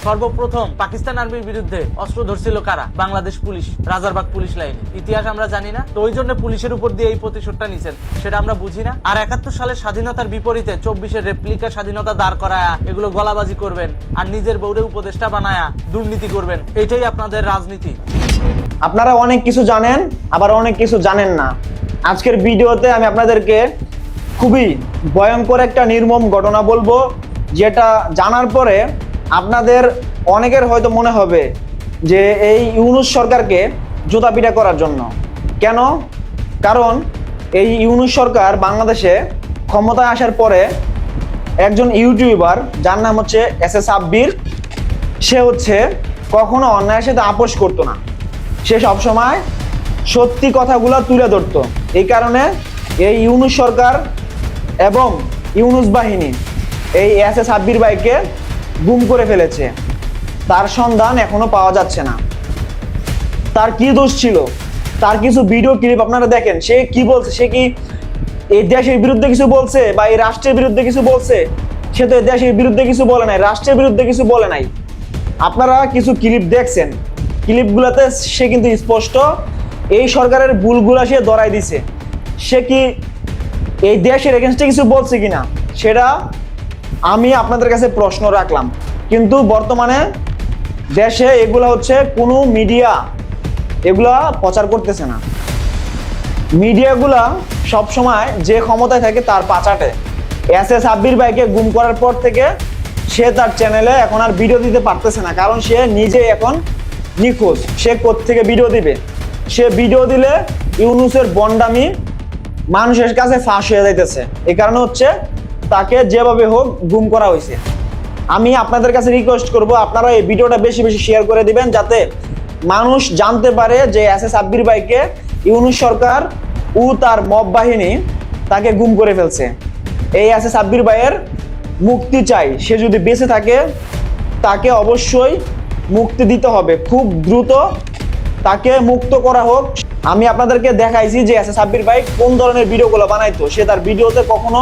সর্বপ্রথম পাকিস্তান আর্মির বিরুদ্ধে অস্ত্র ধরছিল কারা? বাংলাদেশ পুলিশ, রাজারবাগ পুলিশ লাইনে। ইতিহাস আমরা জানি না, তো ওই জন্য পুলিশের উপর দিয়ে এই প্রতিশোধটা নিছেন, সেটা আমরা বুঝি না। আর ৭১ সালের স্বাধীনতার বিপরীতে ২৪-এর রেপ্লিকা স্বাধীনতা দাঁড় করায়া এগুলো গলাবাজি করবেন আর নিজের বউরে উপদেষ্টা বানায়া দুর্নীতি করবেন, এটাই আপনাদের রাজনীতি। আপনারা অনেক কিছু জানেন, আবার অনেক কিছু জানেন না। আজকের ভিডিওতে আমি আপনাদেরকে খুবই ভয়ঙ্কর একটা নির্মম ঘটনা বলবো, যেটা জানার পরে আপনাদের অনেকের হয়তো মনে হবে যে এই ইউনূস সরকারকে জুতাপিটা করার জন্য। কেন? কারণ এই ইউনূস সরকার বাংলাদেশে ক্ষমতায় আসার পরে একজন ইউটিউবার, যার নাম হচ্ছে এস সাব্বির, সে হচ্ছে কখনো অন্যায়ের সাথে আপোষ করতো না। সে সবসময় সত্যি কথাগুলো তুলে ধরতো। এই কারণে এই ইউনূস সরকার এবং ইউনূস বাহিনী এই এস সাব্বির ভাইকে গুম করে ফেলেছে। তার সন্ধান এখনো পাওয়া যাচ্ছে না। তার কি দোষ ছিল? তার কিছু ভিডিও ক্লিপ আপনারা দেখেন, সে কি বলছে। সে কি এই দেশের বিরুদ্ধে কিছু বলছে বা এই রাষ্ট্রের বিরুদ্ধে কিছু বলছে? সে তো এই দেশের বিরুদ্ধে কিছু বলে নাই, রাষ্ট্রের বিরুদ্ধে কিছু বলে নাই। আপনারা কিছু ক্লিপ দেখছেন, ক্লিপগুলোতে সে কিন্তু স্পষ্ট এই সরকারের ভুলগুলা সে ধরাই দিছে। সে কি এই দেশের এগেনস্টে কিছু বলছে কিনা সেটা আমি আপনাদের কাছে প্রশ্ন রাখলাম। কিন্তু বর্তমানে দেশে এগুলা হচ্ছে কোনো মিডিয়া এগুলা প্রচার করতেছে না। মিডিয়াগুলা সবসময় যে ক্ষমতায় থাকে তার পাচাটে। এস সাব্বির ভাইকে গুম করার পর থেকে সে তার চ্যানেলে এখন আর ভিডিও দিতে পারতেছে না, কারণ সে নিজে এখন নিখোঁজ। সে কোত্থেকে ভিডিও দিবে? সে ভিডিও দিলে ইউনূসের বন্ডামি মানুষের কাছে ফাঁস হয়ে যাইতেছে। এই কারণে হচ্ছে তাকে যেভাবে হোক গুম করা হয়েছে। আমি আপনাদের কাছে রিকোয়েস্ট করব, আপনারা এই ভিডিওটা বেশি বেশি শেয়ার করে দিবেন, যাতে মানুষ জানতে পারে যে এস সাব্বির ভাইকে ইউনূস সরকার ও তার মব বাহিনী তাকে গুম করে ফেলছে। এই এস সাব্বির ভাইয়ের মুক্তি চাই। সে যদি বেঁচে থাকে তাকে অবশ্যই মুক্তি দিতে হবে, খুব দ্রুত তাকে মুক্ত করা হোক। আমি আপনাদেরকে দেখাইছি যে এস সাব্বির ভাই কোন ধরনের ভিডিওগুলো বানাইতো। সে তার ভিডিওতে কখনো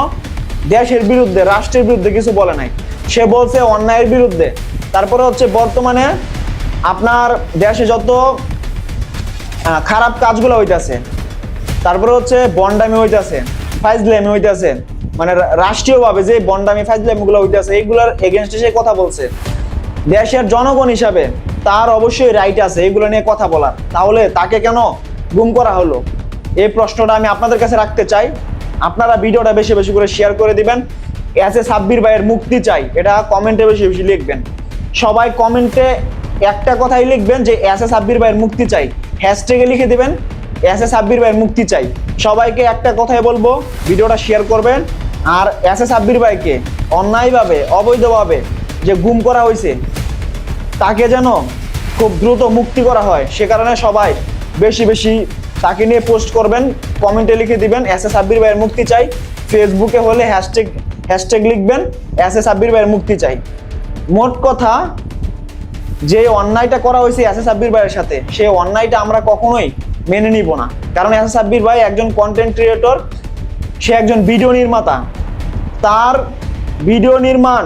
দেশের বিরুদ্ধে, রাষ্ট্রের বিরুদ্ধে কিছু বলে নাই। সে বলছে অন্যায়ের বিরুদ্ধে। তারপরে হচ্ছে বর্তমানে আপনার দেশে যত খারাপ কাজগুলো হইতেছে, তারপরে হচ্ছে বন্ডামি হইতেছে, ফাইজলামি হইতেছে, মানে রাষ্ট্রীয়ভাবে যে বন্ডামি ফাইজলামিগুলো হইতেছে, এইগুলোর এগেনস্টে সে কথা বলছে। দেশের জনগণ হিসাবে তার অবশ্যই রাইট আছে এগুলো নিয়ে কথা বলার। তাহলে তাকে কেন গুম করা হলো? এই প্রশ্নটা আমি আপনাদের কাছে রাখতে চাই। আপনারা ভিডিওটা বেশি বেশি করে শেয়ার করে দিবেন। এস সাব্বির ভাইয়ের মুক্তি চাই, এটা কমেন্টে বেশি বেশি লিখবেন। সবাই কমেন্টে একটা কথাই লিখবেন যে এস সাব্বির ভাইয়ের মুক্তি চাই, হ্যাশট্যাগে লিখে দিবেন এস সাব্বির ভাইয়ের মুক্তি চাই। সবাইকে একটা কথাই বলবো, ভিডিওটা শেয়ার করবেন। আর এস সাব্বির ভাইকে অন্যায়ভাবে, অবৈধভাবে যে গুম করা হয়েছে, তাকে যেন খুব দ্রুত মুক্তি করা হয়। সে কারণে সবাই বেশি বেশি তাকে নিয়ে পোস্ট করবেন, কমেন্টে লিখে দিবেন এস সাব্বির ভাইয়ের মুক্তি চাই। ফেসবুকে হলে হ্যাশট্যাগ লিখবেন এস সাব্বির ভাইয়ের মুক্তি চাই। মোট কথা, যে অন্যায়টা করা হয়েছে এস সাব্বির ভাইয়ের সাথে, সেই অন্যায়টা আমরা কখনোই মেনে নিব না। কারণ এস সাব্বির ভাই একজন কন্টেন্ট ক্রিয়েটর, সে একজন ভিডিও নির্মাতা। তার ভিডিও নির্মাণ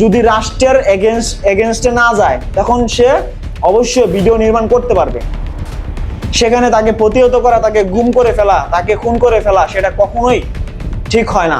যদি রাষ্ট্রের এগেনস্টে না যায়, তখন সে অবশ্যই ভিডিও নির্মাণ করতে পারবে। সেখানে তাকে প্রতিহত করা, তাকে গুম করে ফেলা, তাকে খুন করে ফেলা, সেটা কখনোই ঠিক হয় না।